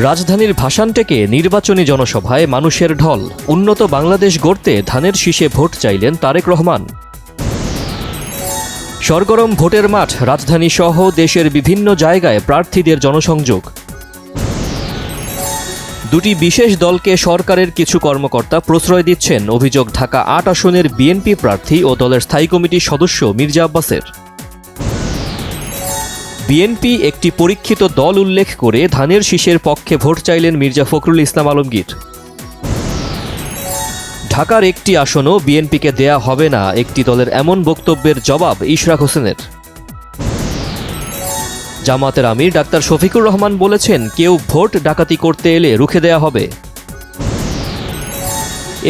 রাজধানীর ভাসানটেকে নির্বাচনী জনসভায় মানুষের ঢল। উন্নত বাংলাদেশ গড়তে ধানের শীষে ভোট চাইলেন তারেক রহমান। সরগরম ভোটের মাঠ, রাজধানী সহ দেশের বিভিন্ন জায়গায় প্রার্থীদের জনসংযোগ। দুটি বিশেষ দলকে সরকারের কিছু কর্মকর্তা প্রশ্রয় দিচ্ছেন, অভিযোগ ঢাকা ৮ আসনের বিএনপি প্রার্থী ও দলের স্থায়ী কমিটির সদস্য মির্জা আব্বাসের। বিএনপি একটি পরীক্ষিত দল উল্লেখ করে ধানের শীষের পক্ষে ভোট চাইলেন মির্জা ফখরুল ইসলাম আলমগীর। ঢাকার একটি আসনও বিএনপিকে দেয়া হবে না, একটি দলের এমন বক্তব্যের জবাব ইশরাক হোসেনের। জামায়াতের আমির ডাক্তার শফিকুর রহমান বলেছেন, কেউ ভোট ডাকাতি করতে এলে রুখে দেয়া হবে।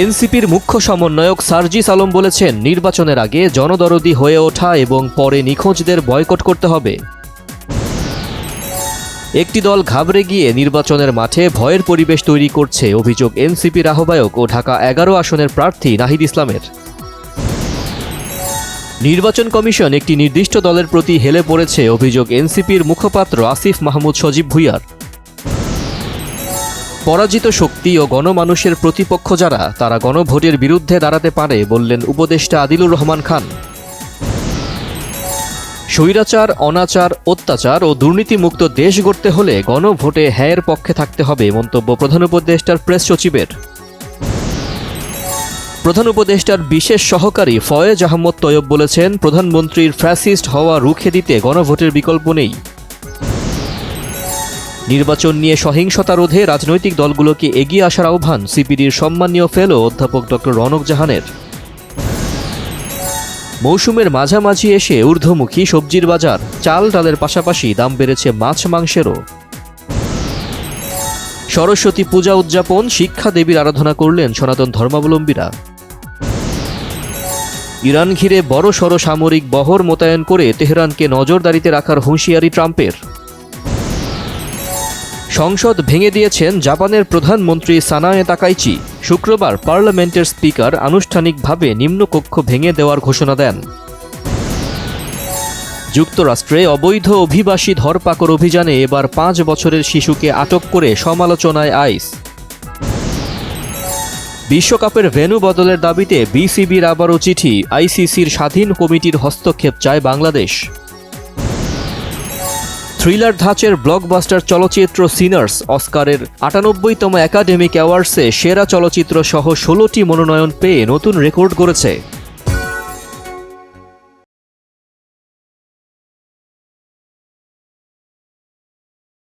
এনসিপির মুখ্য সমন্বয়ক সার্জিস আলম বলেছেন, নির্বাচনের আগে জনদরদি হয়ে ওঠা এবং পরে নিখোঁজদের বয়কট করতে হবে। একটি দল ঘাবড়ে গিয়ে নির্বাচনের মাঠে ভয়ের পরিবেশ তৈরি করছে, অভিযোগ এনসিপির আহ্বায়ক ও ঢাকা ১১ আসনের প্রার্থী নাহিদ ইসলামের। নির্বাচন কমিশন একটি নির্দিষ্ট দলের প্রতি হেলে পড়েছে, অভিযোগ এনসিপির মুখপাত্র আসিফ মাহমুদ সজীব ভুঁইয়ার। পরাজিত শক্তি ও গণমানুষের প্রতিপক্ষ যারা, তারা গণভোটের বিরুদ্ধে দাঁড়াতে পারে বললেন উপদেষ্টা আদিলুর রহমান খান। স্বৈরাচার, অনাচার, অত্যাচার ও দুর্নীতিমুক্ত দেশ গড়তে হলে গণভোটে হ্যাঁয়ের পক্ষে থাকতে হবে, মন্তব্য প্রধান উপদেষ্টার প্রেস সচিবের। প্রধান উপদেষ্টার বিশেষ সহকারী ফয়েজ আহমদ তৈয়ব বলেছেন, প্রধানমন্ত্রীর ফ্যাসিস্ট হওয়া রুখে দিতে গণভোটের বিকল্প নেই। নির্বাচন নিয়ে সহিংসতা রোধে রাজনৈতিক দলগুলোকে এগিয়ে আসার আহ্বান সিপিডির সম্মানীয় ফেলো অধ্যাপক ড. রনক জাহানের। মৌসুমের মাঝামাঝি এসে ঊর্ধ্বমুখী সবজির বাজার, চাল ডালের পাশাপাশি দাম বেড়েছে মাছ মাংসেরও। সরস্বতী পূজা উদযাপন, শিক্ষা দেবীর আরাধনা করলেন সনাতন ধর্মাবলম্বীরা। ইরান ঘিরে বড়সড় সামরিক বহর মোতায়েন করে তেহরানকে নজরদারিতে রাখার হুঁশিয়ারি ট্রাম্পের। সংসদ ভেঙে দিয়েছেন জাপানের প্রধানমন্ত্রী সানায়ে তাকাইচি। শুক্রবার পার্লামেন্টের স্পিকার আনুষ্ঠানিকভাবে নিম্নকক্ষ ভেঙে দেওয়ার ঘোষণা দেন। যুক্তরাষ্ট্রে অবৈধ অভিবাসী ধরপাকড় অভিযানে এবার ৫ বছরের শিশুকে আটক করে সমালোচনায় আইস। বিশ্বকাপের ভেন্যু বদলের দাবিতে বিসিবির আবারও চিঠি, আইসিসির স্বাধীন কমিটির হস্তক্ষেপ চায় বাংলাদেশ। থ্রিলার ধাঁচের ব্লকবাস্টার চলচ্চিত্র সিনার্স অস্কারের ৯৮তম একাডেমিক অ্যাওয়ার্ডসে সেরা চলচ্চিত্র সহ ১৬টি মনোনয়ন পেয়ে নতুন রেকর্ড গড়েছে।